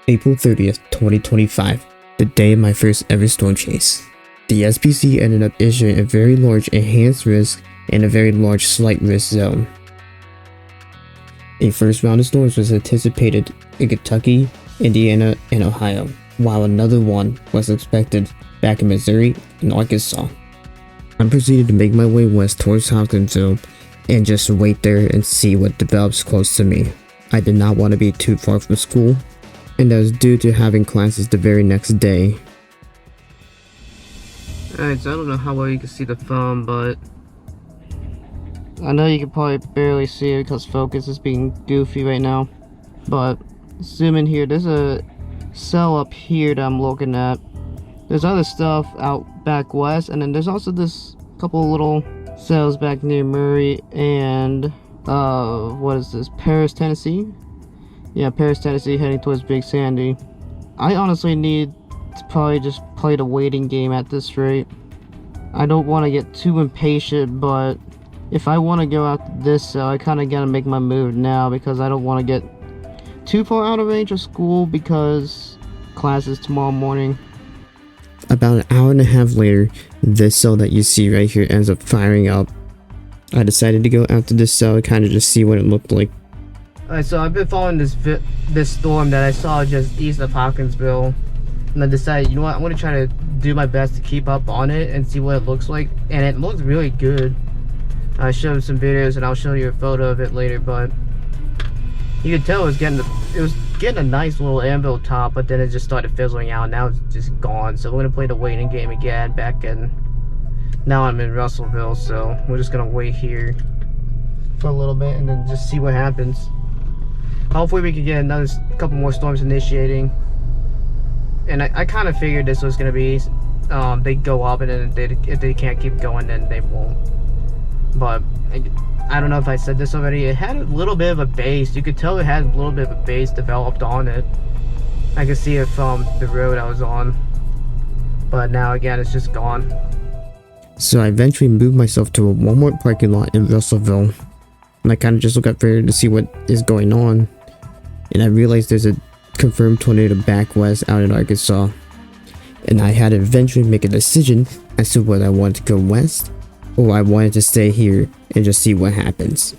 April 30th, 2025, the day of my first ever Stormchase. The SPC ended up issuing a very large enhanced risk and a very large slight risk zone. A first round of storms was anticipated in Kentucky, Indiana, and Ohio, while another one was expected back in Missouri and Arkansas. I proceeded to make my way west towards Hopkinsville and just wait there and see what develops close to me. I did not want to be too far from school, and that was due to having classes the very next day. Alright, so I don't know how well you can see the phone, but I know you can probably barely see it because focus is being goofy right now. But zoom in here, there's a cell up here that I'm looking at. There's other stuff out back west, and then there's also this couple little cells back near Murray and what is this, Paris, Tennessee? Yeah, Paris, Tennessee, heading towards Big Sandy. I honestly need to probably just play the waiting game at this rate. I don't want to get too impatient, but if I want to go out this cell, I kind of gotta make my move now because I don't want to get too far out of range of school because class is tomorrow morning. About an hour and a half later, this cell that you see right here ends up firing up. I decided to go out to this cell to kind of just see what it looked like. Alright, so I've been following this storm that I saw just east of Hopkinsville, and I decided, you know what, I'm going to try to do my best to keep up on it and see what it looks like, and it looks really good. I showed some videos and I'll show you a photo of it later, but you could tell it was getting a nice little anvil top, but then it just started fizzling out. Now it's just gone. So we're gonna play the waiting game again now I'm in Russellville, so we're just gonna wait here for a little bit and then just see what happens. Hopefully we can get another couple more storms initiating. And I kind of figured this was gonna be they go up, and then if they can't keep going, then they won't. But I don't know if I said this already, it had a little bit of a base. You could tell it had a little bit of a base developed on it. I could see it from the road I was on, but now again it's just gone. So I eventually moved myself to a Walmart parking lot in Russellville, and I kind of just look up there to see what is going on, and I realized there's a confirmed tornado back west out in Arkansas, and I had to eventually make a decision as to whether I wanted to go west or I wanted to stay here and just see what happens.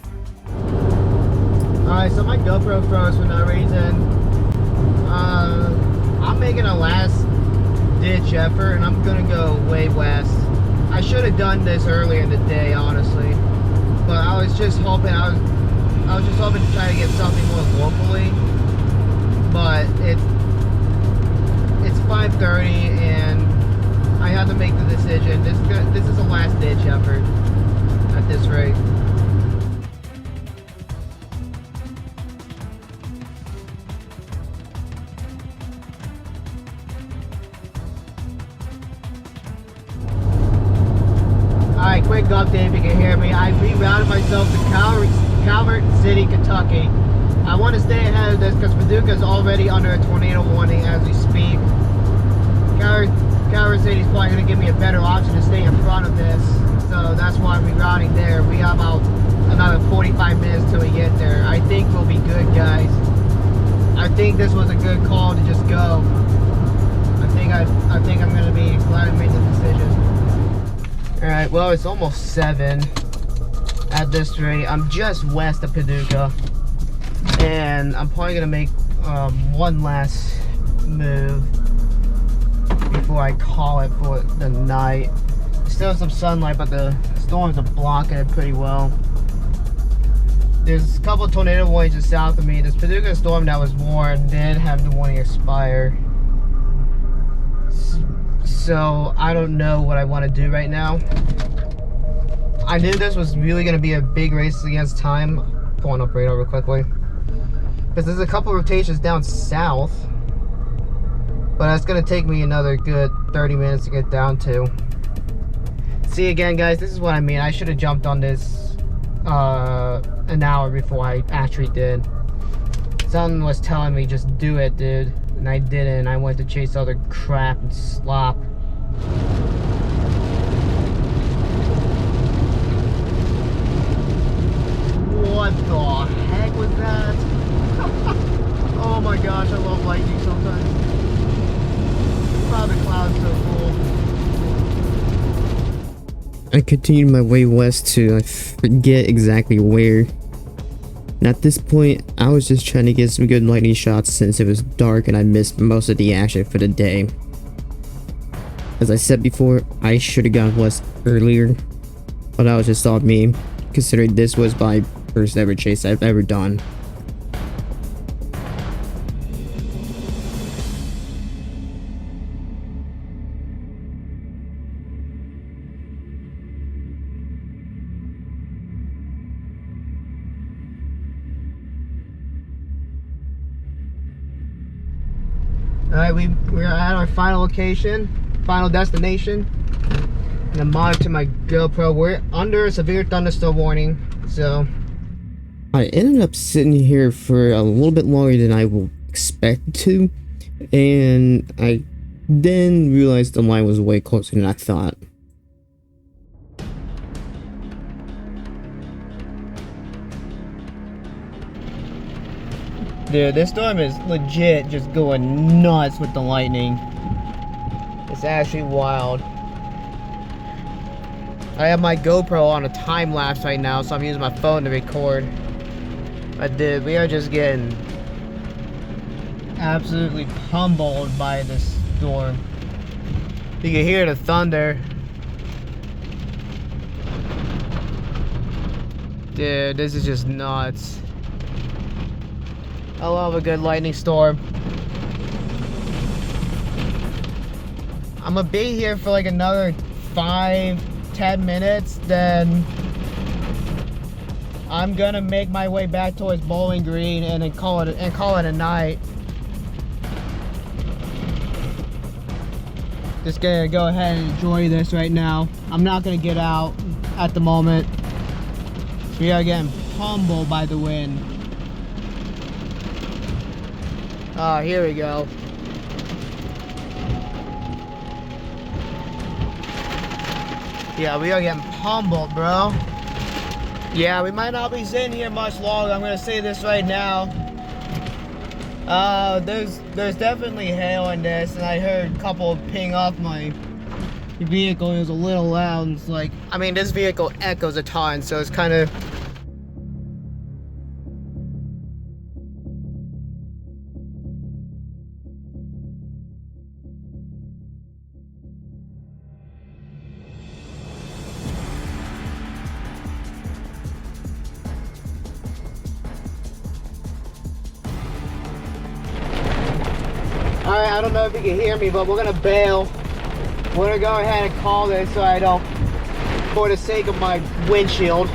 Alright, so my GoPro froze for no reason. I'm making a last ditch effort and I'm gonna go way west. I should have done this earlier in the day, honestly, but I was just hoping I was just hoping to try to get something more locally. But it's 5:30 and I have to make the decision. This is a last ditch effort at this rate. Alright, quick update if you can hear me. I rerouted myself to Calvert City, Kentucky. I want to stay ahead of this because Paducah is already under a tornado warning as we speak. Calvert City is probably going to give me a better option to stay in front of this, so that's why I'm rerouting there. We have about another 45 minutes till we get there. I think we'll be good, guys. I think this was a good call to just go. I think I'm going to be glad I made the decision. Alright, well, it's almost 7 at this rate. I'm just west of Paducah, and I'm probably going to make one last move before I call it for the night. Still some sunlight, but the storms are blocking it pretty well. There's a couple of tornado warnings just south of me. This Paducah storm that was warned did have the warning expire. So I don't know what I want to do right now. I knew this was really going to be a big race against time. Pulling up radar real quickly, because there's a couple rotations down south, but that's going to take me another good 30 minutes to get down to. See, again, guys, this is what I mean. I should have jumped on this an hour before I actually did. Something was telling me just do it, dude, and I didn't. I went to chase other crap and slop. What the heck was that? Oh my gosh, I love lightning sometimes. love the clouds, so cool. I continued my way west to I forget exactly where. And at this point, I was just trying to get some good lightning shots since it was dark and I missed most of the action for the day. As I said before, I should have gone west earlier, but that was just on me, considering this was my first ever chase I've ever done. Alright, we're at our final location, final destination, and I'm monitoring my GoPro. We're under a severe thunderstorm warning, so I ended up sitting here for a little bit longer than I will expect to, and I then realized the line was way closer than I thought. dude, this storm is legit just going nuts with the lightning. It's actually wild. I have my GoPro on a time lapse right now, so I'm using my phone to record. But dude, we are just getting absolutely pummeled by this storm. You can hear the thunder. Dude, this is just nuts. I love a good lightning storm. I'm gonna be here for like another 5-10 minutes, then I'm gonna make my way back towards Bowling Green and then call it a night. Just gonna go ahead and enjoy this right now. I'm not gonna get out at the moment. We are getting pummeled by the wind. Oh, here we go. Yeah, we are getting pummeled, bro. Yeah, we might not be sitting here much longer. I'm gonna say this right now. There's definitely hail in this, and I heard a couple ping off my vehicle. It was a little loud. And it's like, I mean, this vehicle echoes a ton, so it's kind of. Alright, I don't know if you can hear me, but we're gonna bail. We're gonna go ahead and call this so I don't, for the sake of my windshield.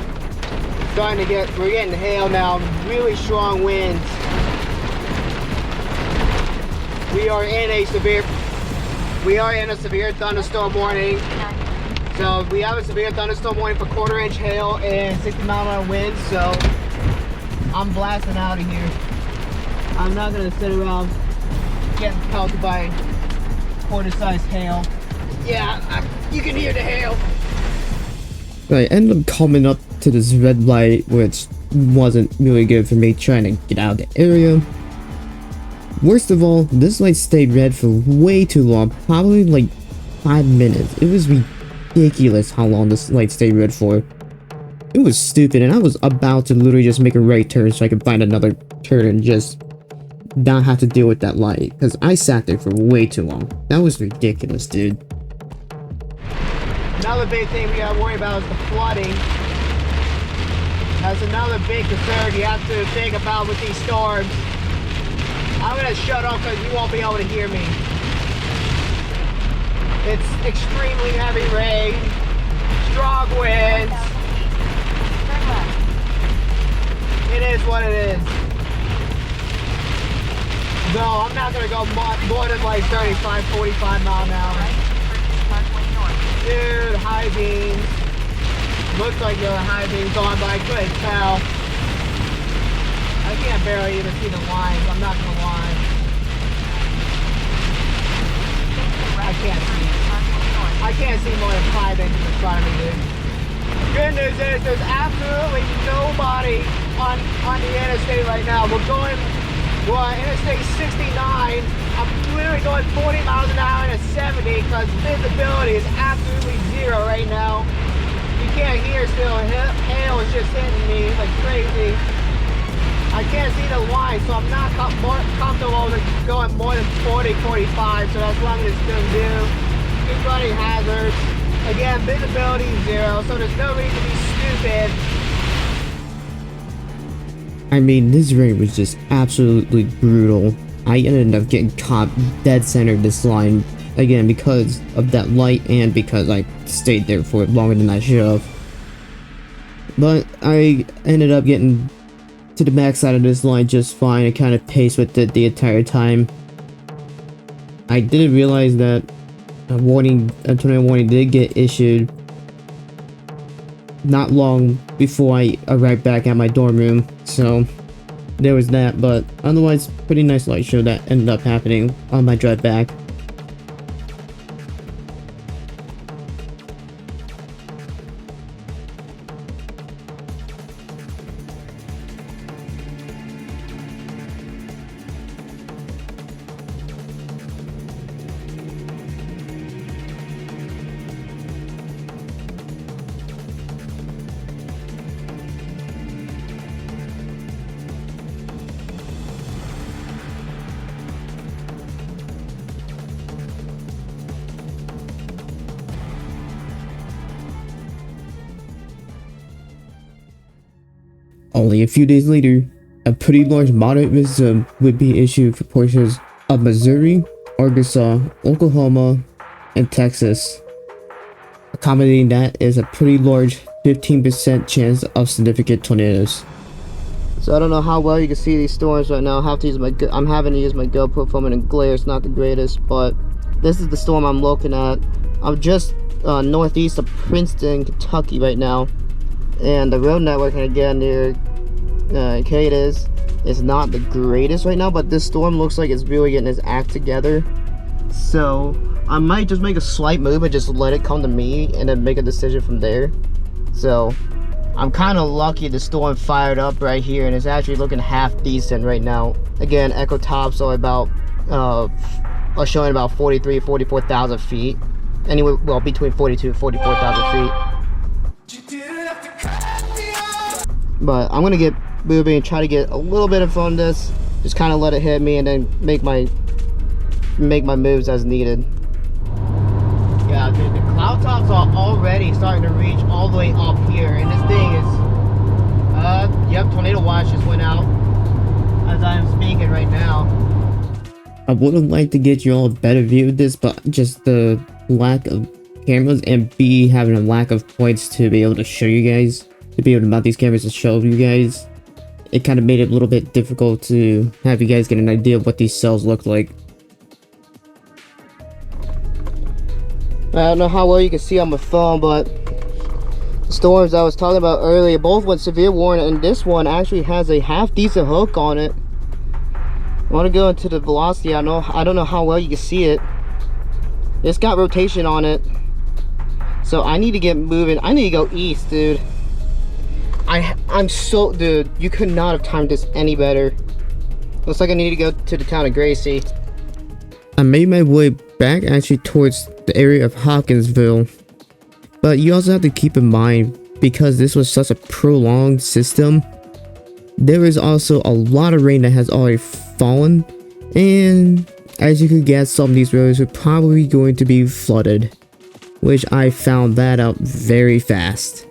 We're getting hail now, really strong winds. We are in a severe thunderstorm warning. So we have a severe thunderstorm warning for 1/4 inch hail and 60-mile-an-hour winds, so I'm blasting out of here. I'm not gonna sit around getting pelted by quarter-sized hail. Yeah, you can hear the hail. I ended up coming up to this red light, which wasn't really good for me trying to get out of the area. Worst of all, this light stayed red for way too long, probably like 5 minutes. It was ridiculous how long this light stayed red for. It was stupid, and I was about to literally just make a right turn so I could find another turn and just not have to deal with that light, because I sat there for way too long. That was ridiculous, dude. Another big thing we gotta worry about is the flooding. That's another big concern you have to think about with these storms. I'm gonna shut off because you won't be able to hear me. It's extremely heavy rain, strong winds. It is what it is. No, I'm not gonna go more than like 35, 45 miles an hour. Dude, high beams. Looks like you're high beams on, but I couldn't tell. I can't barely even see the lines, I'm not gonna lie. I can't see. I can't see more than 5 inches in front of me, dude. Good news is there's absolutely nobody on the interstate right now. We're on Interstate 69. I'm literally literally going 40 miles an hour and a 70 because visibility is absolutely zero right now. You can't hear still. Hail is just hitting me like crazy. I can't see the line, so I'm not more comfortable with going more than 40, 45, so that's what I'm just going to do. Keep running hazards. Again, visibility is zero, so there's no reason to be stupid. I mean, this rain was just absolutely brutal. I ended up getting caught dead center this line, again, because of that light and because I stayed there for longer than I should have. But I ended up getting to the backside of this line just fine. I kind of paced with it the entire time. I didn't realize that a tornado warning did get issued not long before I arrived back at my dorm room, so there was that. But otherwise, pretty nice light show that ended up happening on my drive back. Only a few days later, a pretty large moderate wind would be issued for portions of Missouri, Arkansas, Oklahoma, and Texas. Accommodating that is a pretty large 15% chance of significant tornadoes. So I don't know how well you can see these storms right now. I'm having to use my GoPro filming in glare. It's not the greatest, but this is the storm I'm looking at. I'm just northeast of Princeton, Kentucky right now. And the road network, again, near Cadiz is not the greatest right now, but this storm looks like it's really getting its act together. So I might just make a slight move and just let it come to me and then make a decision from there. So I'm kind of lucky the storm fired up right here and it's actually looking half decent right now. Again, echo tops are about are showing about 44,000 feet. Anyway, well, between 42 and 44,000 feet. But I'm gonna get moving and try to get a little bit in front of this. Just kind of let it hit me and then make my moves as needed. Yeah, dude, the cloud tops are already starting to reach all the way up here, and this thing is, yep, tornado watch just went out as I'm speaking right now. I would have liked to get you all a better view of this, but just the lack of cameras and B, having a lack of points to be able to show you guys, to be able to mount these cameras to show you guys, it kind of made it a little bit difficult to have you guys get an idea of what these cells look like. I don't know how well you can see on my phone, but the storms I was talking about earlier both went severe warning, and this one actually has a half decent hook on it. I want to go into the velocity. I don't know how well you can see it. It's got rotation on it, so I need to get moving. I need to go east, dude. Dude, you could not have timed this any better. Looks like I need to go to the town of Gracie. I made my way back actually towards the area of Hawkinsville, but you also have to keep in mind, because this was such a prolonged system, there is also a lot of rain that has already fallen, and as you could guess, some of these roads are probably going to be flooded, which I found that out very fast.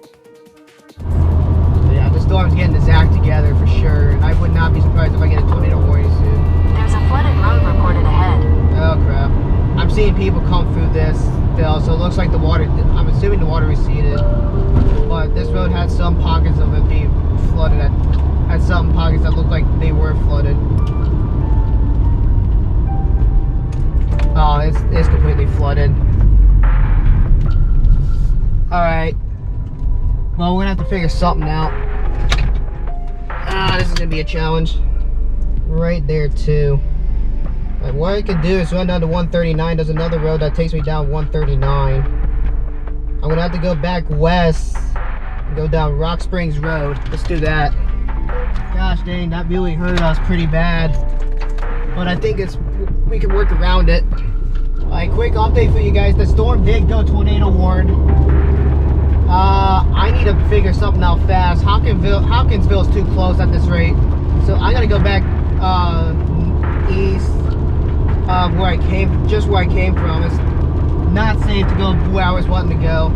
Yeah, the storm's getting its act together for sure, and I would not be surprised if I get a tornado warning soon. There's a flooded road reported ahead. Oh crap. I'm seeing people come through this, Phil, so it looks like the water, I'm assuming the water receded. But this road had some pockets of it being flooded, had some pockets that looked like they were flooded. Oh, it's completely flooded. Alright. Well, we're gonna have to figure something out. This is gonna be a challenge. Right there too. Like, what I could do is run down to 139. There's another road that takes me down 139. I'm gonna have to go back west and go down Rock Springs Road. Let's do that. Gosh dang, that really hurt us pretty bad. But I think it's we can work around it. Alright, quick update for you guys. The storm did go tornado warned. I need to figure something out fast. Hopkinsville is too close at this rate. So I gotta go back east where I came from. It's not safe to go where I was wanting to go.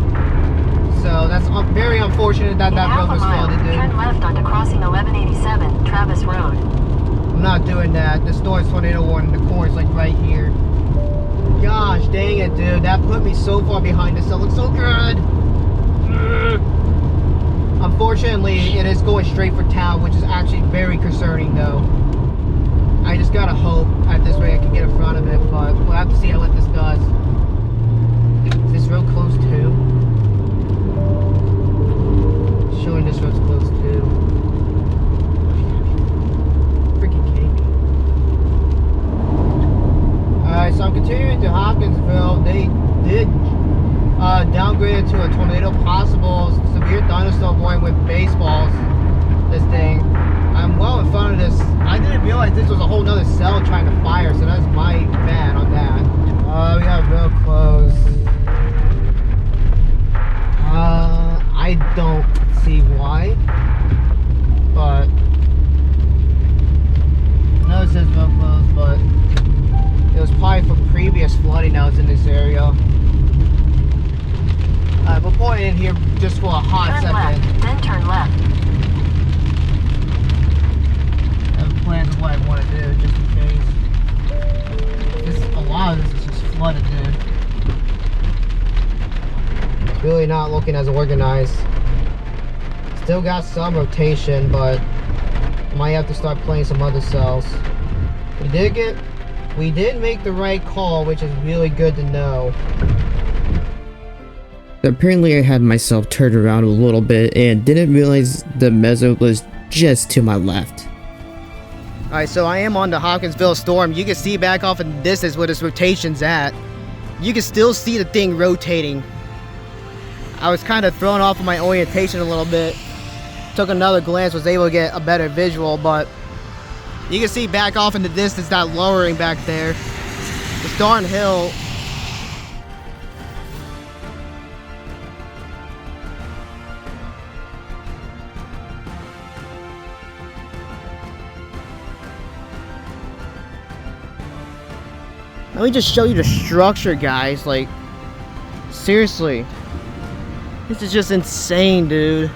So that's very unfortunate that that road was flooded, dude. Turn left onto crossing 1187 Travis Road. I'm not doing that. The storm's tornado warning. The corner's like right here. Gosh dang it, dude. That put me so far behind this. It looks so good. Unfortunately, it is going straight for town, which is actually very concerning, though. I just gotta hope at this rate I can get in front of it, but we'll have to see what this does. Is this road closed too? Showing this road's closed too. Freaking kidding me. Alright, so I'm continuing to Hopkinsville. They did downgrade it to a tornado possible severe thunderstorm warning with baseballs. This thing. I'm well in front of this. I didn't realize this was a whole nother cell trying to fire, so that's my bad on that. We got real close. I don't see why, but I know it says real close, but it was probably from previous flooding that was in this area. We'll point in here just for a hot second. Left, then turn left. I have plans of what I want to do, just in case. A lot of this is just flooded, dude. It's really not looking as organized. Still got some rotation, but might have to start playing some other cells. We did make the right call, which is really good to know. Apparently I had myself turned around a little bit and didn't realize the mezzo was just to my left. Alright, so I am on the Hopkinsville storm. You can see back off in the distance where this rotation's at. You can still see the thing rotating. I was kind of thrown off of my orientation a little bit. Took another glance, was able to get a better visual, but you can see back off in the distance that lowering back there. This darn hill. Let me just show you the structure, guys. Like, seriously. This is just insane, dude.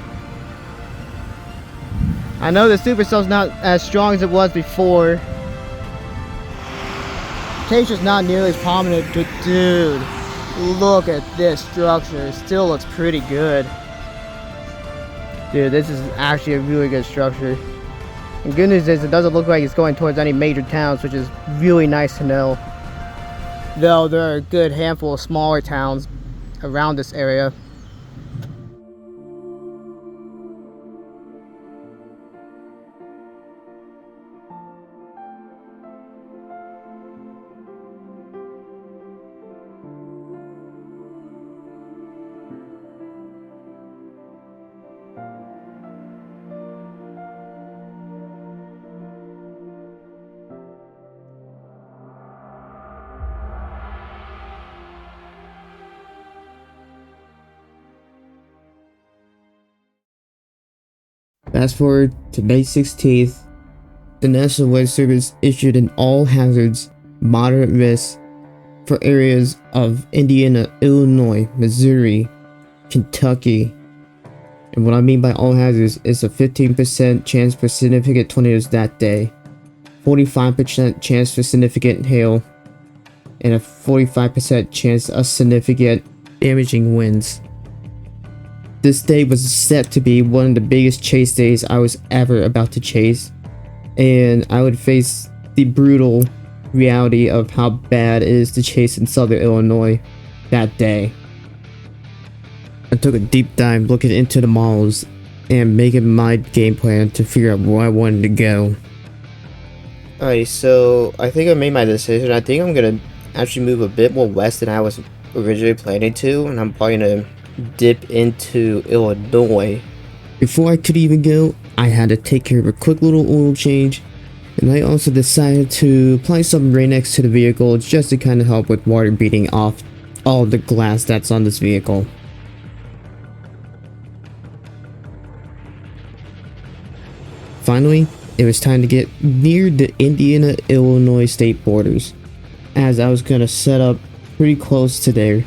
I know the supercell's not as strong as it was before. Rotation's not nearly as prominent, but dude, look at this structure. It still looks pretty good. Dude, this is actually a really good structure. And good news is it doesn't look like it's going towards any major towns, which is really nice to know. Though there are a good handful of smaller towns around this area. Fast forward to May 16th, the National Weather Service issued an all hazards moderate risk for areas of Indiana, Illinois, Missouri, Kentucky. And what I mean by all hazards is a 15% chance for significant tornadoes that day, 45% chance for significant hail, and a 45% chance of significant damaging winds. This day was set to be one of the biggest chase days I was ever about to chase, and I would face the brutal reality of how bad it is to chase in southern Illinois that day. I took a deep dive looking into the models and making my game plan to figure out where I wanted to go. Alright, so I think I made my decision. I think I'm gonna actually move a bit more west than I was originally planning to, and I'm probably gonna dip into Illinois. Before I could even go, I had to take care of a quick little oil change And I also decided to apply some Rain-X to the vehicle just to kind of help with water beating off all the glass that's on this vehicle. Finally, it was time to get near the Indiana-Illinois state borders, as I was going to set up pretty close to there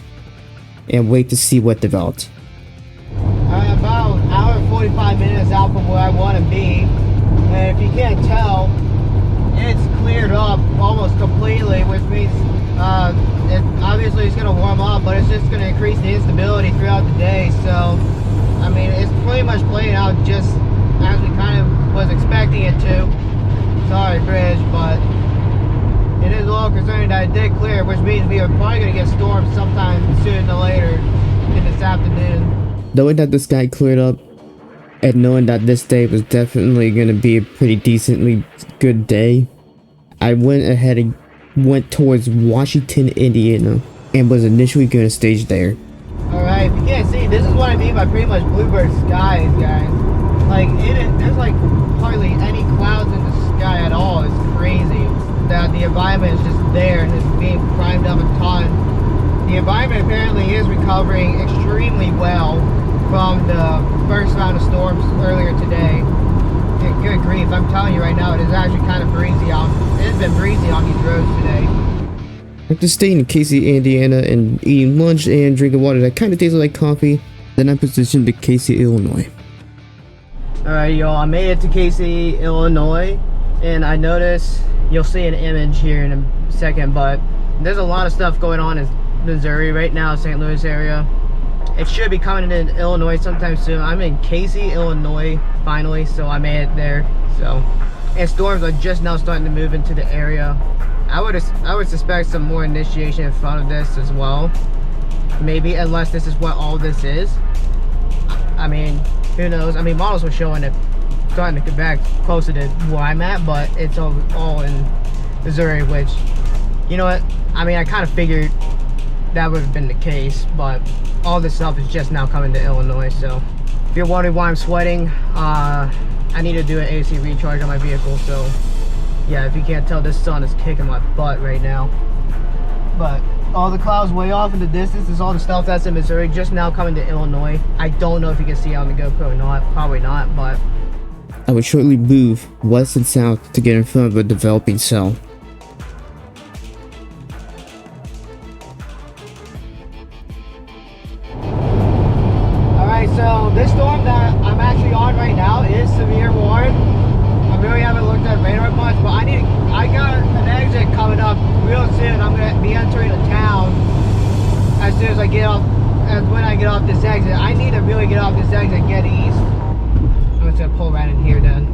and wait to see what developed. I'm about an hour and 45 minutes out from where I want to be, and if you can't tell, it's cleared up almost completely, which means obviously it's going to warm up, but it's just going to increase the instability throughout the day. So I mean, it's pretty much playing out just as we kind of was expecting it to. Sorry, bridge, but it is a little concerning that it did clear, which means we are probably going to get storms sometime sooner than later in this afternoon. Knowing that the sky cleared up and knowing that this day was definitely going to be a pretty decently good day, I went ahead and went towards Washington, Indiana, and was initially going to stage there. Alright, if you can't see, this is what I mean by pretty much bluebird skies, guys. Like, there's like hardly any clouds in the sky at all. It's crazy that the environment is just there and it's being primed up a ton. The environment apparently is recovering extremely well from the first round of storms earlier today. Yeah, good grief, I'm telling you right now, it is actually kind of breezy out. It has been breezy on these roads today. After staying in Casey, Indiana and eating lunch and drinking water that kind of tasted like coffee, then I positioned to Casey, Illinois. Alright, y'all, I made it to Casey, Illinois, and I noticed, you'll see an image here in a second, but there's a lot of stuff going on in Missouri right now, St. Louis area. It should be coming in Illinois sometime soon. I'm in Casey, Illinois, finally, so I made it there. So, and storms are just now starting to move into the area. I would suspect some more initiation in front of this as well. Maybe, unless this is what all this is. I mean, who knows? I mean, models were showing it starting to get back closer to where I'm at, but it's all in Missouri, which, you know what? I mean, I kind of figured that would have been the case, but all this stuff is just now coming to Illinois. So if you're wondering why I'm sweating, I need to do an AC recharge on my vehicle. So yeah, if you can't tell, this sun is kicking my butt right now. But all the clouds way off in the distance is all the stuff that's in Missouri just now coming to Illinois. I don't know if you can see on the GoPro or not, probably not, but I would shortly move west and south to get in front of a developing cell. so this storm that I'm actually on right now is severe warned. I really haven't looked at radar much, but I got an exit coming up real soon. I'm gonna be entering a town as soon as I get off. As when I get off this exit, I need to really get off this exit and get east. I'm just gonna pull right in here then.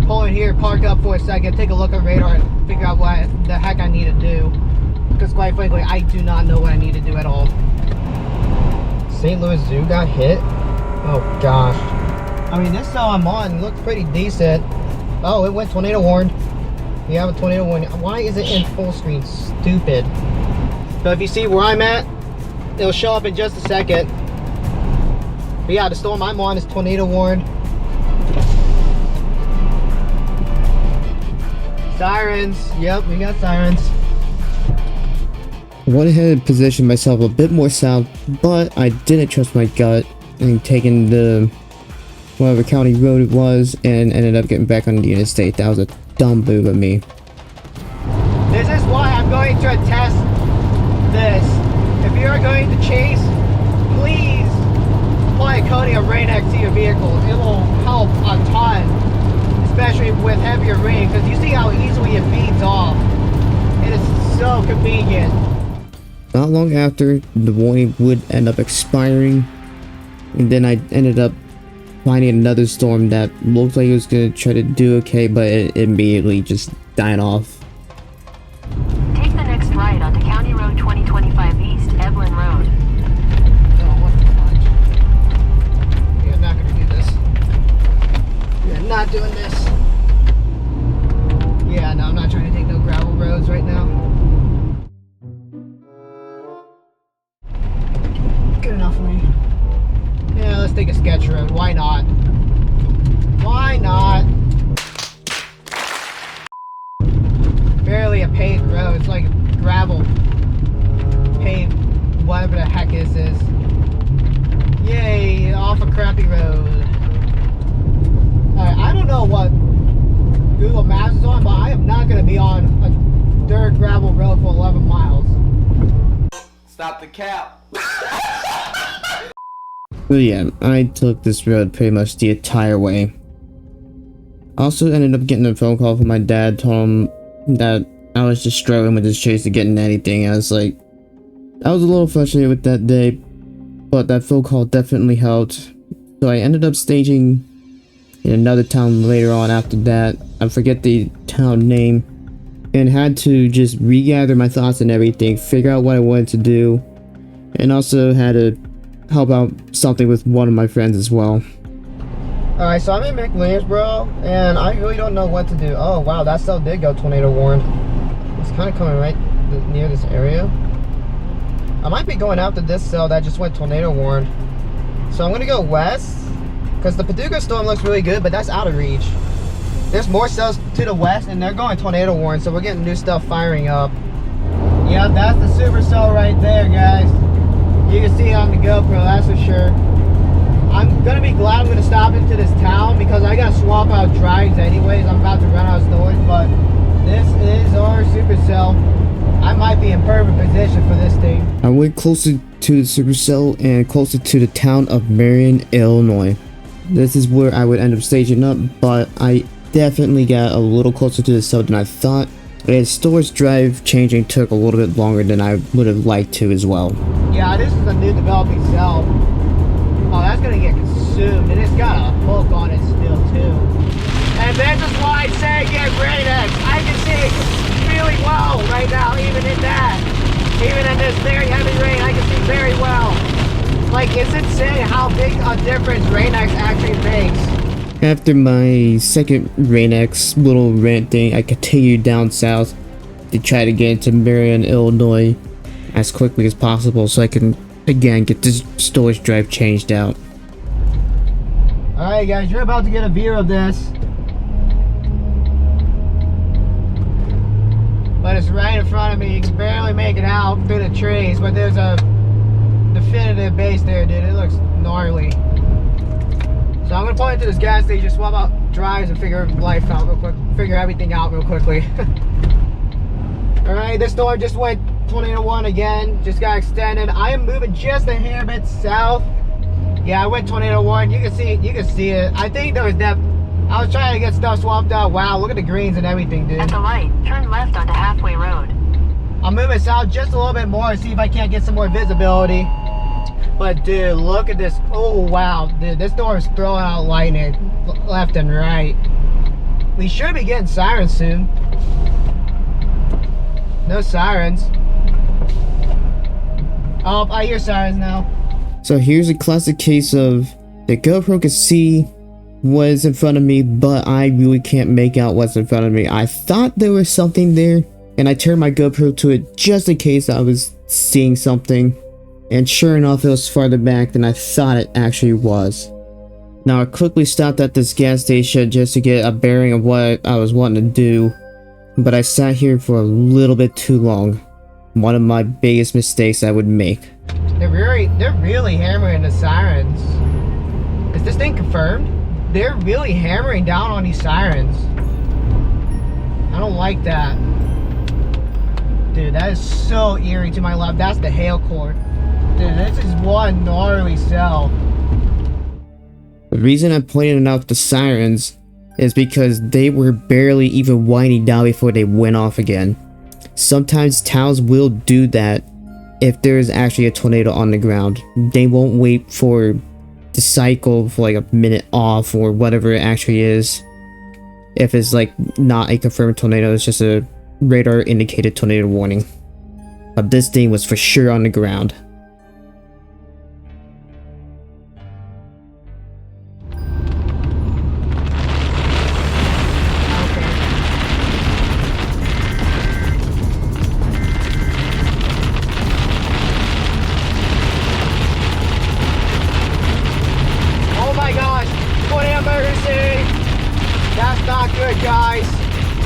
Pull in here, park up for a second, take a look at radar, and figure out what the heck I need to do. Because quite frankly, I do not know what I need to do at all. St. Louis Zoo got hit? Oh gosh. I mean, this cell I'm on looks pretty decent. Oh, it went tornado warned. We have a tornado warning. Why is it in full screen? Stupid. So if you see where I'm at, it'll show up in just a second. But yeah, the storm I'm on is tornado warned. Sirens. Yep, we got sirens. I went ahead and positioned myself a bit more south, but I didn't trust my gut and taking the whatever county road it was and ended up getting back on the interstate. That was a dumb move of me. This is why I'm going to test this. If you are going to chase, please apply a coating of Rain-X to your vehicle. It will help a ton, especially with heavier rain, because you see how easily it beads off. It is so convenient. Not long after, the warning would end up expiring, and then I ended up finding another storm that looked like it was going to try to do okay, but it immediately just died off. Take the next right onto County Road 2025 East, Evelyn Road. Oh, what the fudge. You're not going to do this. You're not doing this. Yeah, no, I'm not trying to take no gravel roads right now. Good enough for me. Yeah, let's take a sketch road. Why not? Why not? be on a dirt gravel road for 11 miles. Stop the cap. But yeah, I took this road pretty much the entire way. Also ended up getting a phone call from my dad, told him that I was just struggling with this chase to getting anything. I was like, I was a little frustrated with that day, but that phone call definitely helped. So I ended up staging in another town later on after that. I forget the town name, and had to just regather my thoughts and everything, figure out what I wanted to do, and also had to help out something with one of my friends as well. Alright, so I'm in McLean's, bro, and I really don't know what to do. Oh wow, that cell did go tornado warned. It's kind of coming right near this area. I might be going after this cell that just went tornado warned. So I'm gonna go west, because the Paducah storm looks really good, but that's out of reach. There's more cells to the west, and they're going tornado warned, so we're getting new stuff firing up. Yeah, that's the super cell right there, guys. You can see it on the GoPro, that's for sure. I'm gonna be glad I'm gonna stop into this town because I gotta swap out drives anyways. I'm about to run out of storage, but this is our supercell. I might be in perfect position for this thing. I went closer to the supercell and closer to the town of Marion, Illinois. This is where I would end up staging up, but I definitely got a little closer to the cell than I thought. And storage drive changing took a little bit longer than I would have liked to as well. Yeah, this is a new developing cell. Oh, that's gonna get consumed, and it's got a hook on it still too. And this is why I say get Rain-X. I can see really well right now, even in that. Even in this very heavy rain, I can see very well. Like, it's insane how big a difference Rain-X actually makes. After my second Rain-X little rant thing, I continued down south to try to get into Marion, Illinois as quickly as possible so I can again get this storage drive changed out. Alright guys, you're about to get a view of this. But it's right in front of me. You can barely make it out through the trees, but there's a definitive base there, dude. It looks gnarly. So I'm gonna pull into this gas station, swap out drives, and figure life out real quick. Figure everything out real quickly. Alright, this storm just went tornado warned again. Just got extended. I am moving just a hair bit south. Yeah, I went tornado warned. You can see it. I think there was that. I was trying to get stuff swapped out. Wow, look at the greens and everything, dude. At the light, turn left onto Halfway Road. I'm moving south just a little bit more to see if I can't get some more visibility. But dude, look at this. Oh wow, dude, this storm is throwing out lightning left and right. We should be getting sirens soon. No sirens. Oh, I hear sirens now. So here's a classic case of the GoPro can see what is in front of me, but I really can't make out what's in front of me. I thought there was something there, and I turned my GoPro to it just in case I was seeing something. And sure enough, it was farther back than I thought it actually was. Now I quickly stopped at this gas station just to get a bearing of what I was wanting to do, but I sat here for a little bit too long. One of my biggest mistakes I would make. They're really hammering the sirens. Is this thing confirmed? They're really hammering down on these sirens. I don't like that. Dude, that is so eerie to my left. That's the hail core. Dude, this is one gnarly cell. The reason I'm pointing out the sirens is because they were barely even winding down before they went off again. Sometimes towns will do that if there is actually a tornado on the ground. They won't wait for the cycle for like a minute off or whatever it actually is. If it's like not a confirmed tornado, it's just a radar indicated tornado warning. But this thing was for sure on the ground. That's not good, guys.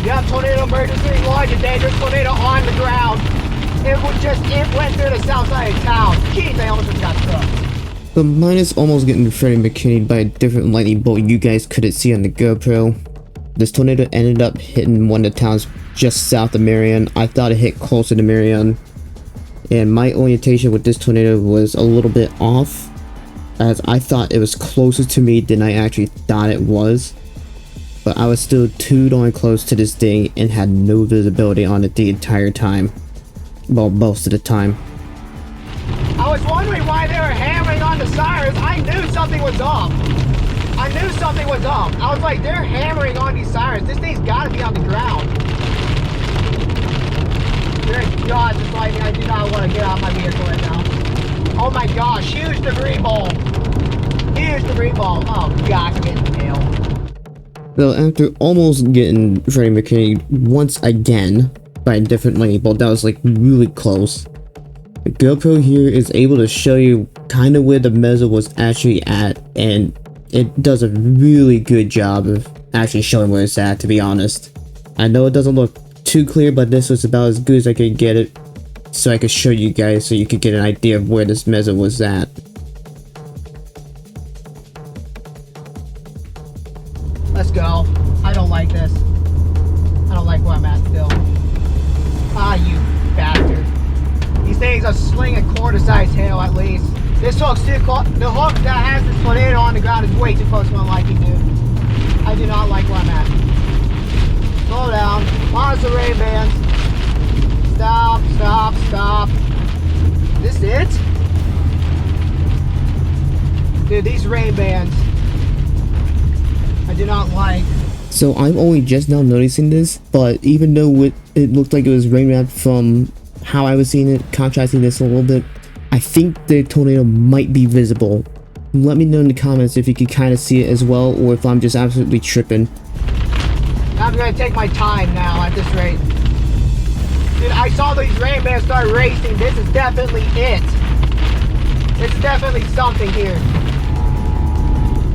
You have tornado emergency, large and dangerous tornado on the ground. It went through the south side of town. Jeez, I almost just got struck. So mine is almost getting Freddie McKinney by a different lightning bolt you guys couldn't see on the GoPro. This tornado ended up hitting one of the town's just south of Marion. I thought it hit closer to Marion, and my orientation with this tornado was a little bit off, as I thought it was closer to me than I actually thought it was. But I was still too darn close to this thing and had no visibility on it the entire time. Well, most of the time. I was wondering why they were hammering on the sirens. I knew something was up. I knew something was up. I was like, they're hammering on these sirens. This thing's gotta be on the ground. Good God, this lightning. I do not want to get out of my vehicle right now. Oh my gosh, huge debris ball. Huge debris ball. Oh gosh, I'm getting nailed. So after almost getting Freddie McKinney once again by a different label, that was like really close. The GoPro here is able to show you kind of where the mezzo was actually at, and it does a really good job of actually showing where it's at, to be honest. I know it doesn't look too clear, but this was about as good as I could get it, so I could show you guys so you could get an idea of where this mezzo was at. Let's go. I don't like this. I don't like where I'm at still. Ah, you bastard. These things are slinging quarter-sized hail at least. This hook's too close. The hook that has this tornado on the ground is way too close to my liking, dude. I do not like where I'm at. Slow down. Monster rain bands. Stop, stop, stop. Is this it? Dude, these rain bands, I do not like. So I'm only just now noticing this, but even though it looked like it was rain wrapped from how I was seeing it, contrasting this a little bit, I think the tornado might be visible. Let me know in the comments if you can kind of see it as well, or if I'm just absolutely tripping. I'm gonna take my time now at this rate. Dude, I saw these rain bands start racing. This is definitely it. This is definitely something here.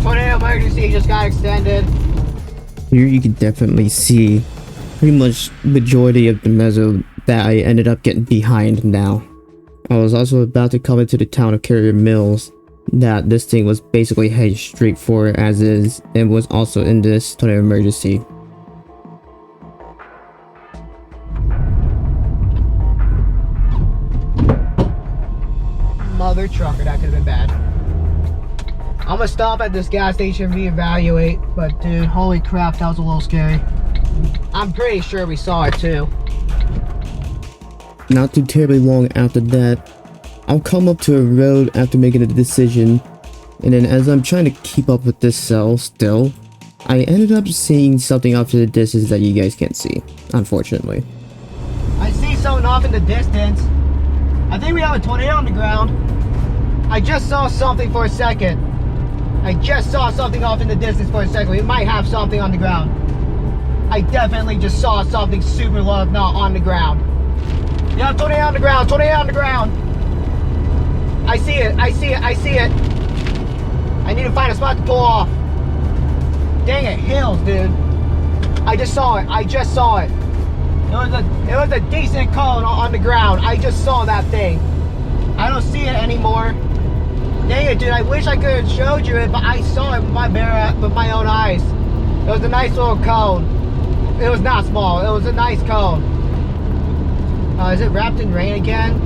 Tornado emergency just got extended. Here you can definitely see pretty much majority of the mezzo that I ended up getting behind now. I was also about to come into the town of Carrier Mills that this thing was basically headed straight for, as is, and was also in this tornado emergency. Mother trucker, that could have been bad. I'm gonna stop at this gas station, reevaluate, but dude, holy crap, that was a little scary. I'm pretty sure we saw it too. Not too terribly long after that, I'll come up to a road after making a decision, and then as I'm trying to keep up with this cell still, I ended up seeing something off to the distance that you guys can't see, unfortunately. I see something off in the distance. I think we have a tornado on the ground. I just saw something for a second. I just saw something off in the distance for a second. We might have something on the ground. I definitely just saw something super low, not on the ground. Yeah, tornado on the ground, tornado on the ground. I see it, I see it, I see it. I need to find a spot to pull off. Dang it, hills, dude. I just saw it, I just saw it. It was a decent cone on the ground. I just saw that thing. I don't see it anymore. Dang it, dude, I wish I could have showed you it, but I saw it with my own eyes. It was a nice little cone. It was not small, it was a nice cone. Is it wrapped in rain again?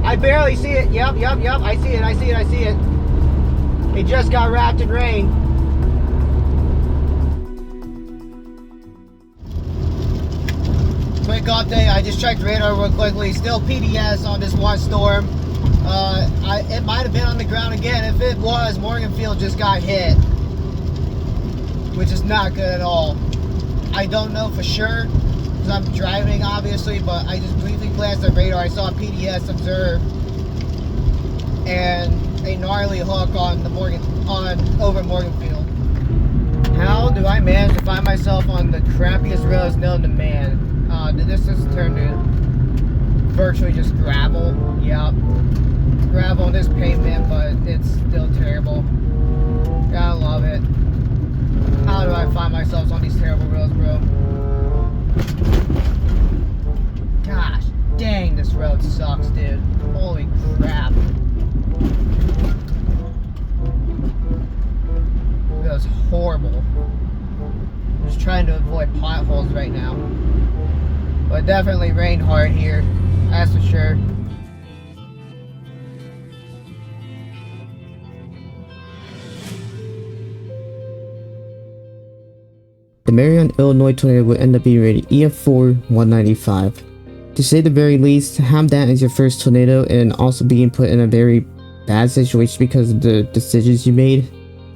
I barely see it. Yep. I see it. It just got wrapped in rain. Quick update, I just checked radar real quickly. Still PDS on this one storm. It might have been on the ground again. If it was, Morganfield just got hit, which is not good at all. I don't know for sure because I'm driving obviously, but I just briefly glanced at radar. I saw PDS observed and a gnarly hook on the over Morganfield. How do I manage to find myself on the crappiest roads known to man? This has turned to virtually just gravel. Yep, gravel on this pavement, but it's still terrible. Gotta love it. How do I find myself on these terrible roads, bro? Gosh dang, this road sucks, dude. Holy crap. That was horrible. Just try But it definitely rained hard here, that's for sure. The Marion, Illinois tornado will end up being rated EF4 195. To say the very least, have that as your first tornado and also being put in a very bad situation because of the decisions you made.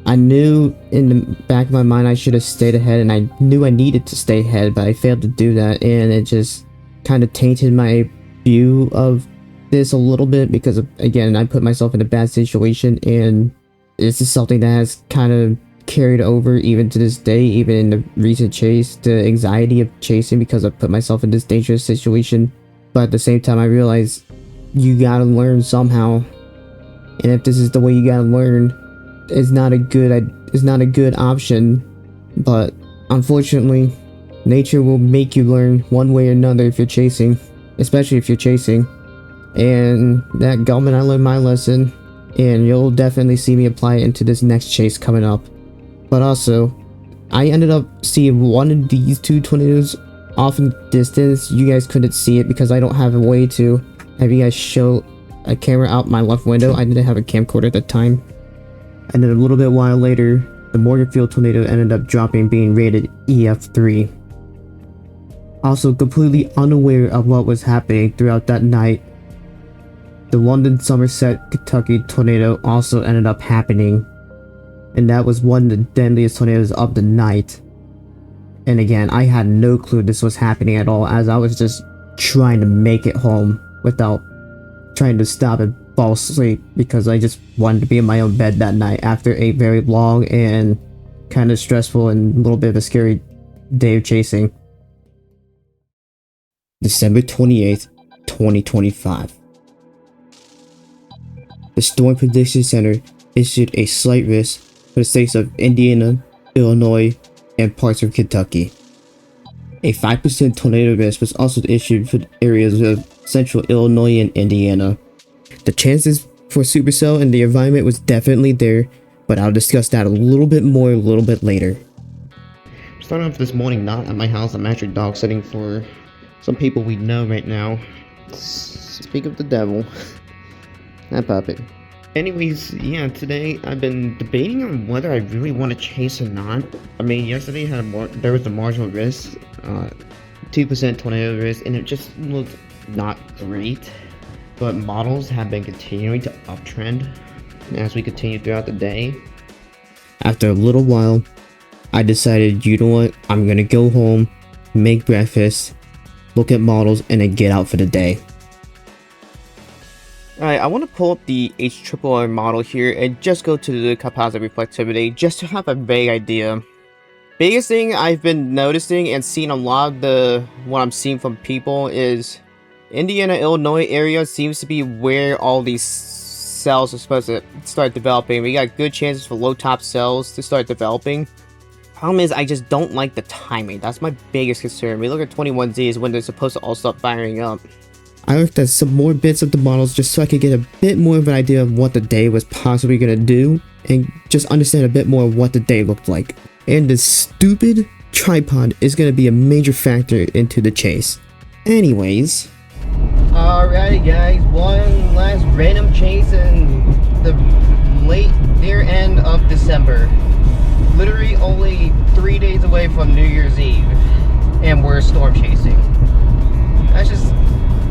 I knew in the back of my mind I should have stayed ahead, and I knew I needed to stay ahead, but I failed to do that, and it just kind of tainted my view of this a little bit because, again, I put myself in a bad situation, and this is something that has kind of carried over even to this day, even in the recent chase, the anxiety of chasing because I put myself in this dangerous situation. But at the same time, I realized you gotta learn somehow, and if this is the way you gotta learn, it's not a good option. But unfortunately, nature will make you learn one way or another if you're chasing, especially if you're chasing. And that government, I learned my lesson, and you'll definitely see me apply it into this next chase coming up. But also, I ended up seeing one of these two tornadoes off in the distance. You guys couldn't see it because I don't have a way to have you guys show a camera out my left window. I didn't have a camcorder at the time. And then a little bit while later, the Morganfield tornado ended up dropping, being rated EF3. Also completely unaware of what was happening throughout that night, the London, Somerset, Kentucky tornado also ended up happening. And that was one of the deadliest tornadoes of the night. And again, I had no clue this was happening at all, as I was just trying to make it home without trying to stop and fall asleep, because I just wanted to be in my own bed that night after a very long and kind of stressful and a little bit of a scary day of chasing. December 28th, 2025. The Storm Prediction Center issued a slight risk for the states of Indiana, Illinois, and parts of Kentucky. A 5% tornado risk was also issued for the areas of central Illinois and Indiana. The chances for supercell in the environment was definitely there, but I'll discuss that a little bit more a little bit later. Starting off this morning, not at my house, I'm actually dog sitting for some people we know right now. Speak of the devil. That puppet. Anyways, yeah, today I've been debating on whether I really want to chase or not. I mean, yesterday there was a marginal risk, 2% tornado risk, and it just looked not great. But models have been continuing to uptrend as we continue throughout the day. After a little while, I decided, you know what, I'm gonna go home, make breakfast, look at models, and then get out for the day. Alright, I want to pull up the HRRR model here and just go to the composite reflectivity just to have a vague idea. Biggest thing I've been noticing and seeing a lot of what I'm seeing from people is Indiana, Illinois area seems to be where all these cells are supposed to start developing. We got good chances for low top cells to start developing. Problem is, I just don't like the timing. That's my biggest concern. We look at 21Z is when they're supposed to all start firing up. I looked at some more bits of the models just so I could get a bit more of an idea of what the day was possibly going to do, and just understand a bit more of what the day looked like. And this stupid tripod is going to be a major factor into the chase. Anyways. Alrighty guys, one last random chase in the near end of December. Literally only 3 days away from New Year's Eve, and we're storm chasing. That's just...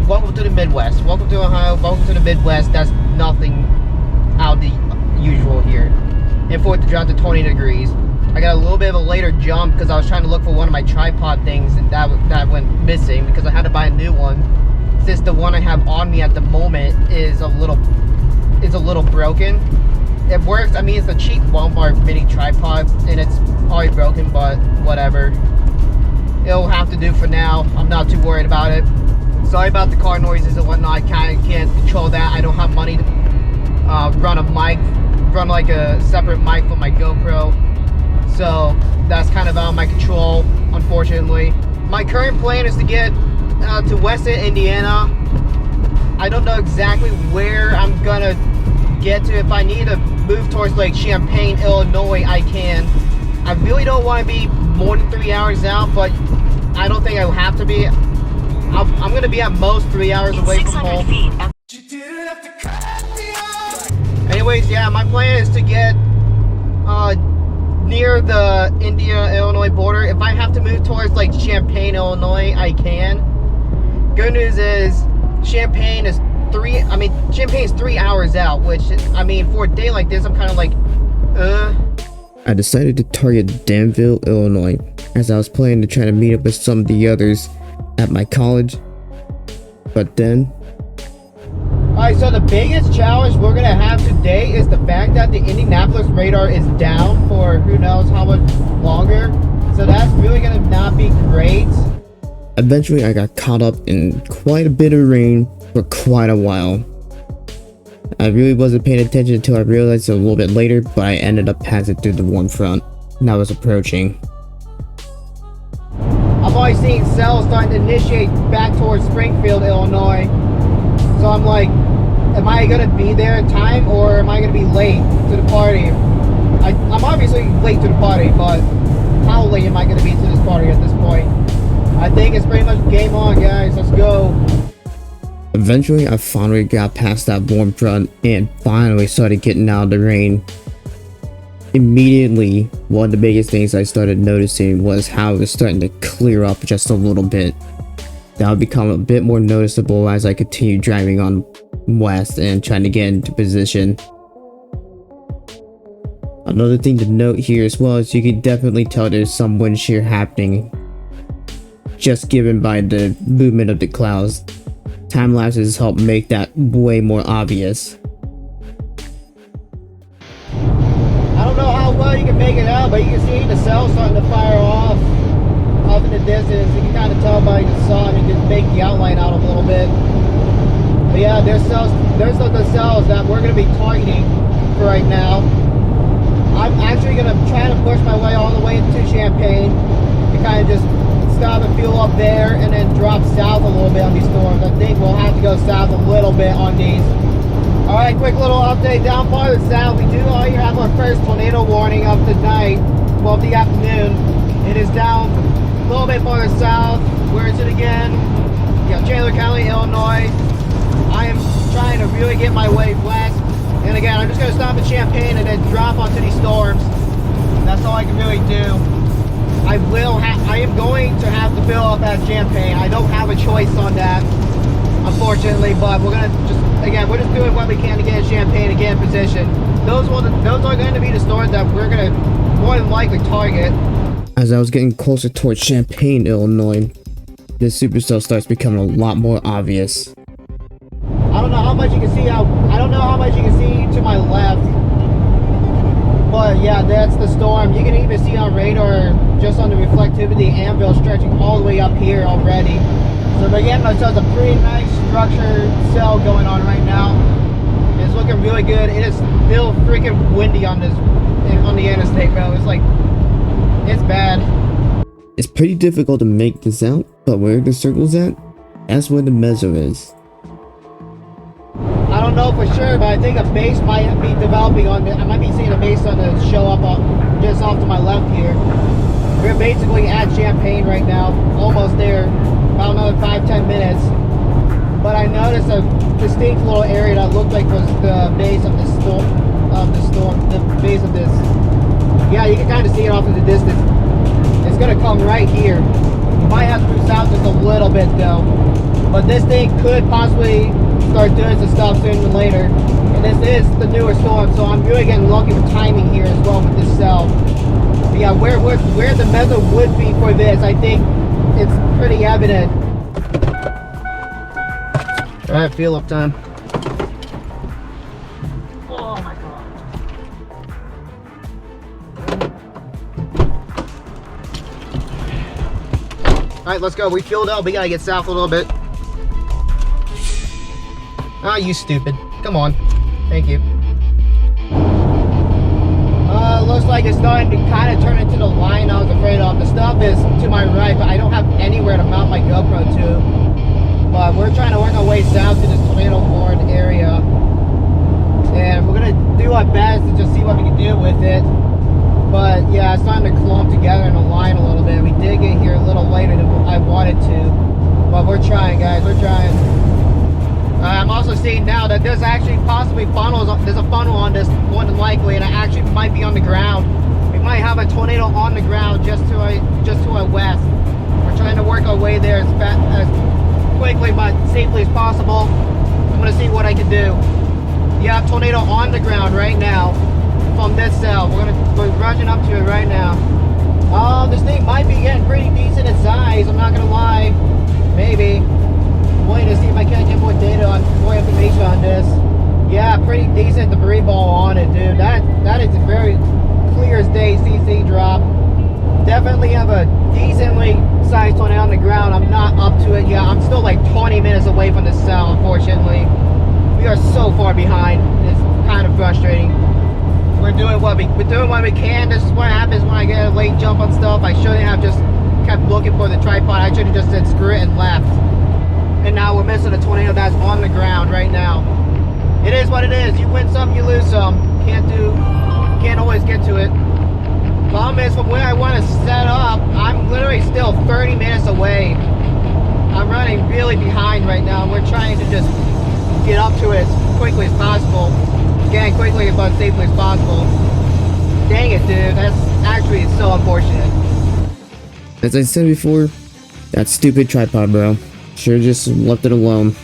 welcome to the Midwest. Welcome to Ohio. Welcome to the Midwest. That's nothing out of the usual here. And for it to drop to 20 degrees. I got a little bit of a later jump because I was trying to look for one of my tripod things, and that went missing because I had to buy a new one. Since the one I have on me at the moment is a little broken. It works. I mean, it's a cheap Walmart mini tripod and it's already broken, but whatever. It'll have to do for now. I'm not too worried about it. Sorry about the car noises and whatnot. I kind of can't control that. I don't have money to run like a separate mic for my GoPro. So that's kind of out of my control, unfortunately. My current plan is to get to Weston, Indiana. I don't know exactly where I'm gonna get to. If I need to move towards like Champaign, Illinois, I can. I really don't want to be more than 3 hours out, but I don't think I will have to be. I'm gonna be at most 3 hours In away from 600 home. feet, Anyways, yeah, my plan is to get near the India-Illinois border. If I have to move towards like Champaign, Illinois, I can. Good news is Champaign's 3 hours out, which, I mean, for a day like this, I'm kind of like, I decided to target Danville, Illinois, as I was planning to try to meet up with some of the others at my college. But then, Alright, so the biggest challenge we're gonna have today is the fact that the Indianapolis radar is down for who knows how much longer. So that's really gonna not be great. eventually I got caught up in quite a bit of rain for quite a while. I really wasn't paying attention until I realized it a little bit later, but I ended up passing through the warm front, and I was approaching. I've already seen cells starting to initiate back towards Springfield, Illinois. So I'm like, am I gonna be there in time, or am I gonna be late to the party? I'm obviously late to the party, but how late am I gonna be to this party at this point? I think it's pretty much game on, guys. Let's go. Eventually I finally got past that warm front and finally started getting out of the rain. Immediately, one of the biggest things I started noticing was how it was starting to clear up just a little bit. That would become a bit more noticeable as I continued driving on west and trying to get into position. Another thing to note here as well is you can definitely tell there's some wind shear happening, just given by the movement of the clouds. Time lapses help make that way more obvious. I don't know how well you can make it out, but you can see the cells starting to fire off in the distance. You can kind of tell by the sun and just make the outline out a little bit. But yeah, there's the cells that we're going to be targeting for right now. I'm actually going to try to push my way all the way into Champaign to kind of just stop and fuel up there and then drop south a little bit on these storms. I think we'll have to go south a little bit on these. Alright, quick little update. Down farther south, we do already have our first tornado warning of the night, well, of the afternoon. It is down a little bit farther south. Where is it again? Yeah, Chandler County, Illinois. I am trying to really get my way west. And again, I'm just going to stop at Champaign and then drop onto these storms. That's all I can really do. I am going to have to fill up at Champaign. I don't have a choice on that, unfortunately, but we're just doing what we can to get Champaign and get in position. Those are going to be the storms that we're going to more than likely target. As I was getting closer towards Champaign, Illinois, this supercell starts becoming a lot more obvious. I don't know how much you can see to my left, but yeah, that's the storm. You can even see on radar just on the reflectivity anvil stretching all the way up here already. So again, that's a pretty nice structured cell going on right now. It's looking really good. It is still freaking windy on the interstate, bro. It's bad. It's pretty difficult to make this out, but where the circle's at, that's where the mezzo is. I don't know for sure, but I think a base might be developing on I might be seeing a base on the show up just off to my left here. We're basically at Champaign right now, almost there, about another 5-10 minutes. But I noticed a distinct little area that looked like was the base of the storm, the base of this. Yeah, you can kind of see it off in the distance. It's gonna come right here. You might have to move south just a little bit though. But this thing could possibly start doing some stuff sooner than later. And this is the newer storm, so I'm really getting lucky with timing here as well with this cell. But yeah, where the mezzo would be for this, I think it's pretty evident. Alright, fuel up time. Oh my god. Alright, let's go. We fueled up. We gotta get south a little bit. Ah, you stupid. Come on. Thank you. Looks like it's starting to kind of turn into the line I was afraid of. The stuff is to my right, but I don't have anywhere to mount my GoPro to. But we're trying to work our way south to this tornado warned area. And we're going to do our best to just see what we can do with it. But yeah, it's starting to clump together in a line a little bit. We did get here a little later than I wanted to. But we're trying, guys. We're trying. I'm also seeing now that there's actually possibly funnels. There's a funnel on this, more than likely, and it actually might be on the ground. We might have a tornado on the ground just to our west. We're trying to work our way there as quickly but safely as possible. I'm gonna see what I can do. Yeah, tornado on the ground right now from this cell. We're rushing up to it right now. This thing might be getting pretty decent in size. I'm not gonna lie. Maybe. I'm waiting to see if I can get more data on more information on this. Yeah, pretty decent debris ball on it, dude. That is a very clear as day CC drop. Definitely have a decently sized tornado on the ground. I'm not up to it yet. I'm still like 20 minutes away from the cell, unfortunately. We are so far behind. It's kind of frustrating. We're doing what we can. This is what happens when I get a late jump on stuff. I shouldn't have just kept looking for the tripod. I should have just said screw it and left. And now we're missing a tornado that's on the ground right now. It is what it is. You win some, you lose some. Can't always get to it. Problem is, from where I want to set up, I'm literally still 30 minutes away. I'm running really behind right now. We're trying to just get up to it as quickly as possible. Getting quickly but safely as possible. Dang it, dude. That's actually so unfortunate. As I said before, that stupid tripod, bro. Should've just left it alone.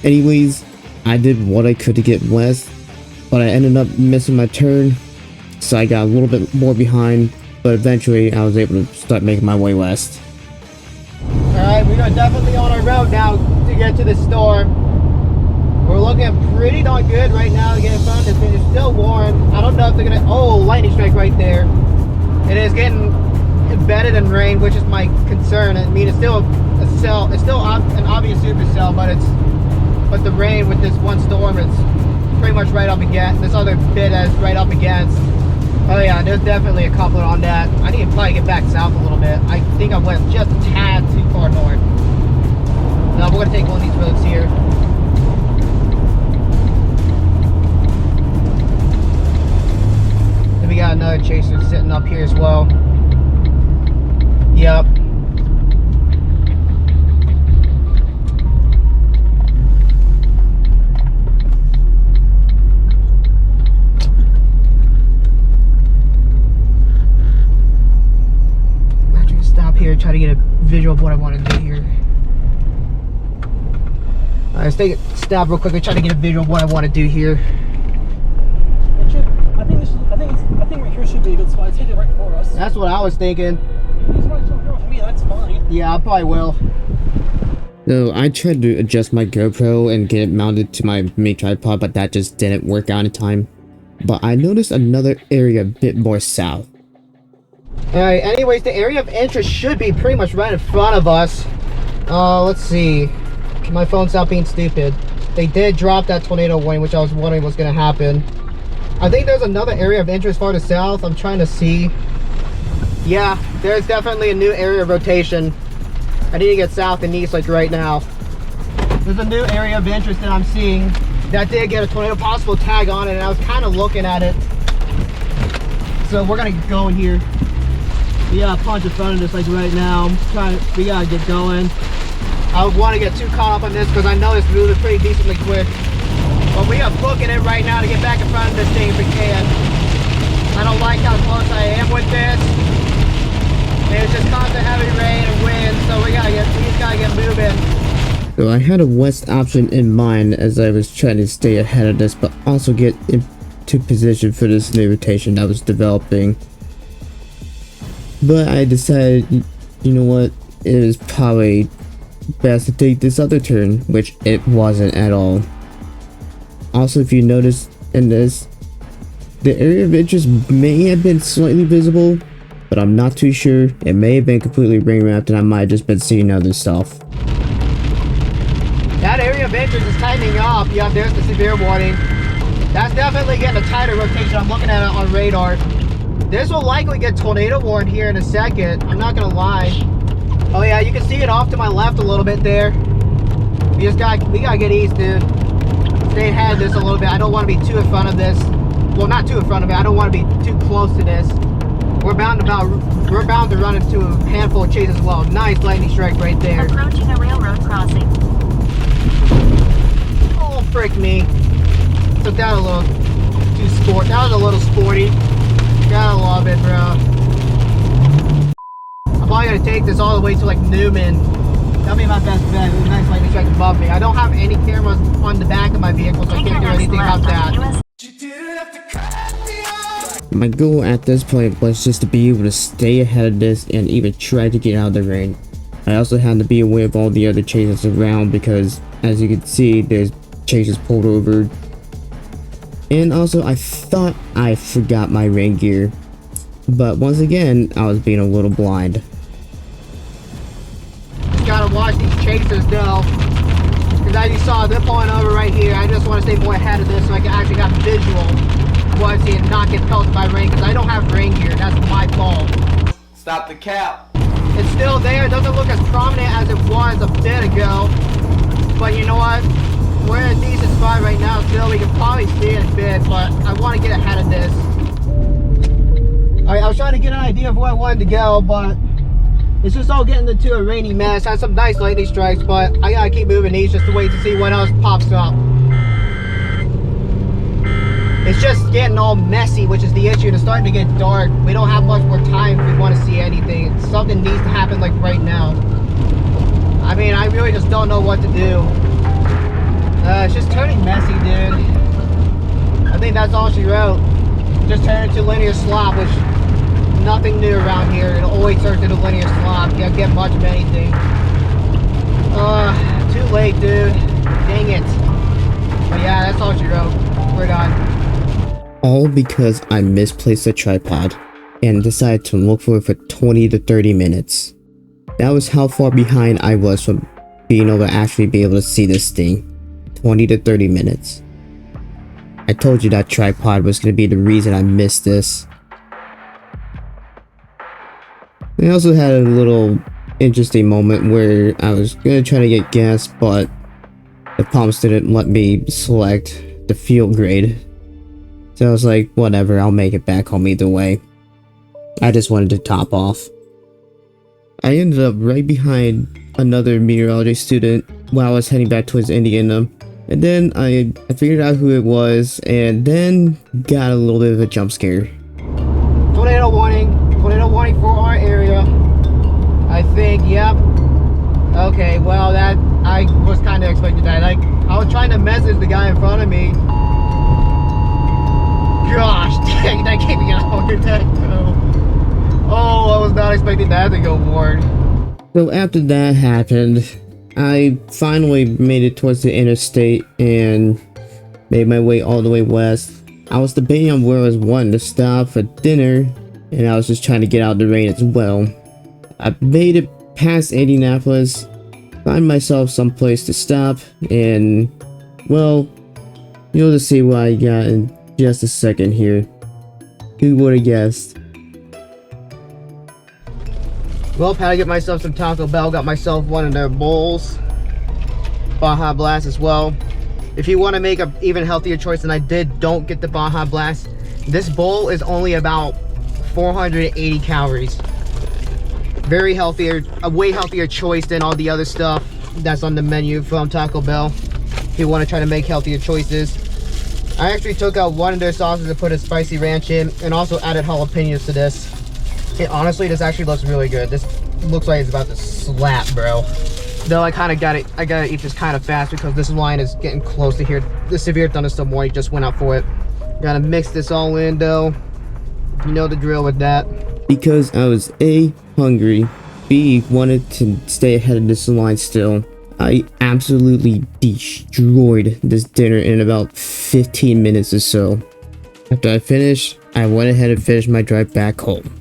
Anyways, I did what I could to get west, but I ended up missing my turn, so I got a little bit more behind, but eventually I was able to start making my way west. Alright, we are definitely on our road now to get to the storm. We're looking pretty darn good right now to get in front of this thing. It's still warm. I don't know if they're gonna... Oh, lightning strike right there. It is getting embedded in rain, which is my concern. I mean, it's still a cell. It's still an obvious supercell, but the rain with this one storm is pretty much right up against this other bit as right up against. Oh yeah, there's definitely a coupler on that. I need to probably get back south a little bit. I think I went just a tad too far north. No, we're gonna take one of these roads here. Then we got another chaser sitting up here as well. Yep. Here, try to get a visual of what I want to do here. Alright, let's take a stop real quick and try to get a visual of what I want to do here. I think right here should be a good spot. It's hit it right for us. That's what I was thinking. That's fine. Yeah, I probably will. So I tried to adjust my GoPro and get it mounted to my main tripod, but that just didn't work out in time. But I noticed another area a bit more south. Alright, anyways, the area of interest should be pretty much right in front of us. Let's see. My phone's not being stupid. They did drop that tornado warning, which I was wondering was going to happen. I think there's another area of interest farther south. I'm trying to see. Yeah, there's definitely a new area of rotation. I need to get south and east like right now. There's a new area of interest that I'm seeing that did get a tornado possible tag on it, and I was kind of looking at it. So we're going to go in here. We got a punch in front of this like right now. We gotta get going. I don't want to get too caught up on this because I know it's moving pretty decently quick. But we are booking it right now to get back in front of this thing if we can. I don't like how close I am with this. And it's just constant heavy rain and wind, so we just gotta get moving. So I had a west option in mind as I was trying to stay ahead of this, but also get into position for this new rotation that was developing. But I decided, you know what, it was probably best to take this other turn, which it wasn't at all. Also, if you notice in this, the area of interest may have been slightly visible, but I'm not too sure. It may have been completely ring wrapped and I might have just been seeing other stuff. That area of interest is tightening up. Yeah, there's the severe warning. That's definitely getting a tighter rotation. I'm looking at it on radar. This will likely get tornado warned here in a second. I'm not gonna lie. Oh yeah, you can see it off to my left a little bit there. We gotta get east, dude. Stay ahead of this a little bit. I don't want to be too in front of this. Well, not too in front of it. I don't want to be too close to this. We're bound to we're bound to run into a handful of chases as well. Nice lightning strike right there. Approaching a railroad crossing. Oh, frick me. Took that a little too sport. That was a little sporty. Gotta love it, bro. I'm probably gonna take this all the way to like Newman. That'll be my best bet. It was nice lightning strike above me. I don't have any cameras on the back of my vehicle, so I can't do anything about that. My goal at this point was just to be able to stay ahead of this and even try to get out of the rain. I also had to be aware of all the other chases around because, as you can see, there's chases pulled over. And also, I thought I forgot my rain gear, but once again, I was being a little blind. Just gotta watch these chasers though, because as you saw, they're pulling over right here. I just want to stay more ahead of this so I can actually have visual of what I see and not get pelted by rain, because I don't have rain gear. That's my fault. Stop the cap. It's still there. It doesn't look as prominent as it was a bit ago, but you know what? We're in a decent spot right now still. We can probably see it a bit, but I want to get ahead of this. Alright, I was trying to get an idea of where I wanted to go, but it's just all getting into a rainy mess. Had some nice lightning strikes, but I gotta keep moving these just to wait to see what else pops up. It's just getting all messy, which is the issue. It's starting to get dark. We don't have much more time if we want to see anything. Something needs to happen like right now. I mean, I really just don't know what to do. It's just turning messy, dude. I think that's all she wrote. Just turn into linear slop, which nothing new around here. It'll always turn into linear slop. You can't get much of anything. Too late, dude. Dang it. But yeah, that's all she wrote. We're done. All because I misplaced the tripod and decided to look for it for 20 to 30 minutes. That was how far behind I was from being able to actually be able to see this thing. 20 to 30 minutes. I told you that tripod was going to be the reason I missed this. I also had a little interesting moment where I was going to try to get gas, but the pumps didn't let me select the fuel grade. So I was like, whatever, I'll make it back home either way. I just wanted to top off. I ended up right behind another meteorology student while I was heading back towards Indiana. And then I figured out who it was, and then got a little bit of a jump scare. Tornado warning for our area. I think, yep. Okay, well that, I was kind of expecting that. Like, I was trying to message the guy in front of me. Gosh, dang, that gave me a heart attack, bro. Oh, I was not expecting that to go forward. So after that happened, I finally made it towards the interstate and made my way all the way west. I was debating on where I was wanting to stop for dinner, and I was just trying to get out of the rain as well. I made it past Indianapolis, find myself someplace to stop, and well, you'll just see what I got in just a second here. Who would have guessed? Well, had to get myself some Taco Bell, got myself one of their bowls. Baja Blast as well. If you want to make an even healthier choice than I did, don't get the Baja Blast. This bowl is only about 480 calories. Very healthier, a way healthier choice than all the other stuff that's on the menu from Taco Bell. If you want to try to make healthier choices. I actually took out one of their sauces and put a spicy ranch in, and also added jalapenos to this. Honestly, this actually looks really good. This looks like it's about to slap, bro. Though I gotta eat this kind of fast because this line is getting close to here. The severe thunderstorm warning just went out for it. Gotta mix this all in though. You know the drill with that. Because I was A, hungry, B, wanted to stay ahead of this line still. I absolutely destroyed this dinner in about 15 minutes or so. After I finished, I went ahead and finished my drive back home.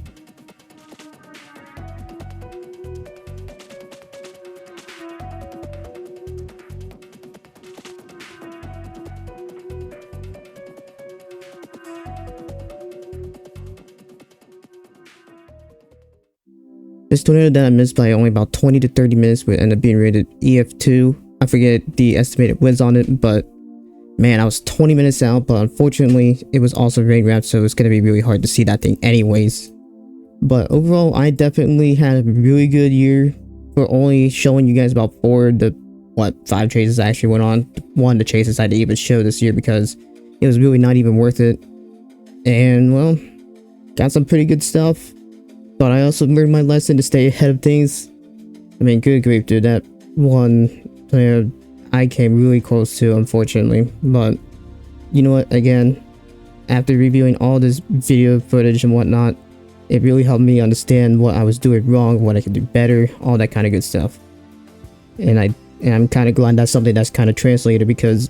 This tornado that I missed by only about 20 to 30 minutes would end up being rated EF2. I forget the estimated winds on it, but man, I was 20 minutes out, but unfortunately, it was also rain wrapped, so it's going to be really hard to see that thing anyways. But overall, I definitely had a really good year for only showing you guys about 5 chases I actually went on. One of the chases I didn't even show this year because it was really not even worth it. And well, got some pretty good stuff. But I also learned my lesson to stay ahead of things. I mean, good grief, dude. That one player I came really close to, unfortunately. But you know what? Again, after reviewing all this video footage and whatnot, it really helped me understand what I was doing wrong, what I could do better, all that kind of good stuff. And I'm kind of glad that's something that's kind of translated, because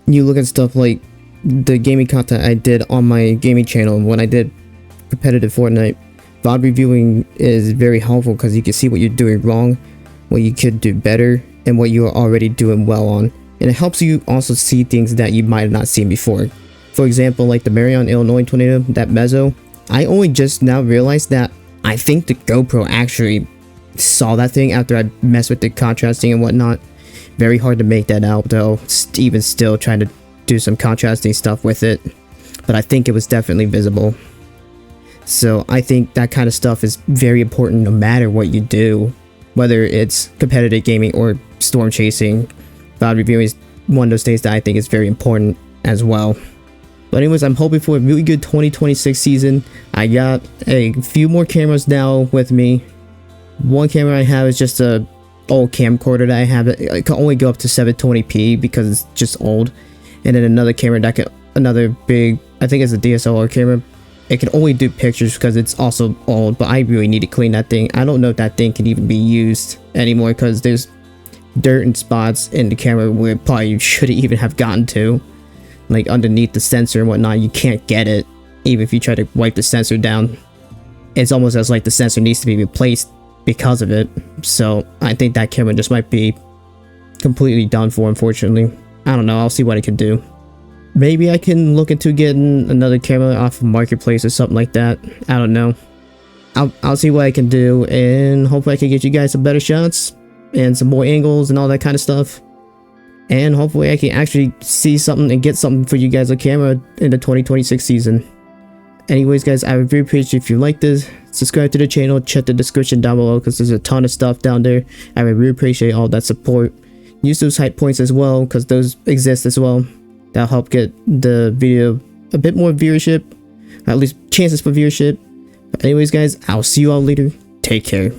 you look at stuff like the gaming content I did on my gaming channel when I did competitive Fortnite. VOD reviewing is very helpful because you can see what you're doing wrong, what you could do better, and what you are already doing well on. And it helps you also see things that you might have not seen before. For example, like the Marion, Illinois tornado, that mezzo. I only just now realized that I think the GoPro actually saw that thing after I messed with the contrasting and whatnot. Very hard to make that out though, even still trying to do some contrasting stuff with it. But I think it was definitely visible. So I think that kind of stuff is very important no matter what you do. Whether it's competitive gaming or storm chasing, VOD reviewing is one of those things that I think is very important as well. But anyways, I'm hoping for a really good 2026 season. I got a few more cameras now with me. One camera I have is just a old camcorder that I have. It can only go up to 720p because it's just old. And then another camera that another big, I think it's a DSLR camera. It can only do pictures because it's also old, but I really need to clean that thing. I don't know if that thing can even be used anymore because there's dirt and spots in the camera where it probably shouldn't even have gotten to. Like underneath the sensor and whatnot, you can't get it even if you try to wipe the sensor down. It's almost as like the sensor needs to be replaced because of it. So I think that camera just might be completely done for, unfortunately. I don't know, I'll see what I can do. Maybe I can look into getting another camera off of Marketplace or something like that. I don't know. I'll see what I can do, and hopefully I can get you guys some better shots and some more angles and all that kind of stuff. And hopefully I can actually see something and get something for you guys on camera in the 2026 season. Anyways guys, I would really appreciate if you like this. Subscribe to the channel, check the description down below because there's a ton of stuff down there. I would really appreciate all that support. Use those hype points as well because those exist as well. That'll help get the video a bit more viewership, or at least chances for viewership. But anyways guys, I'll see you all later. Take care.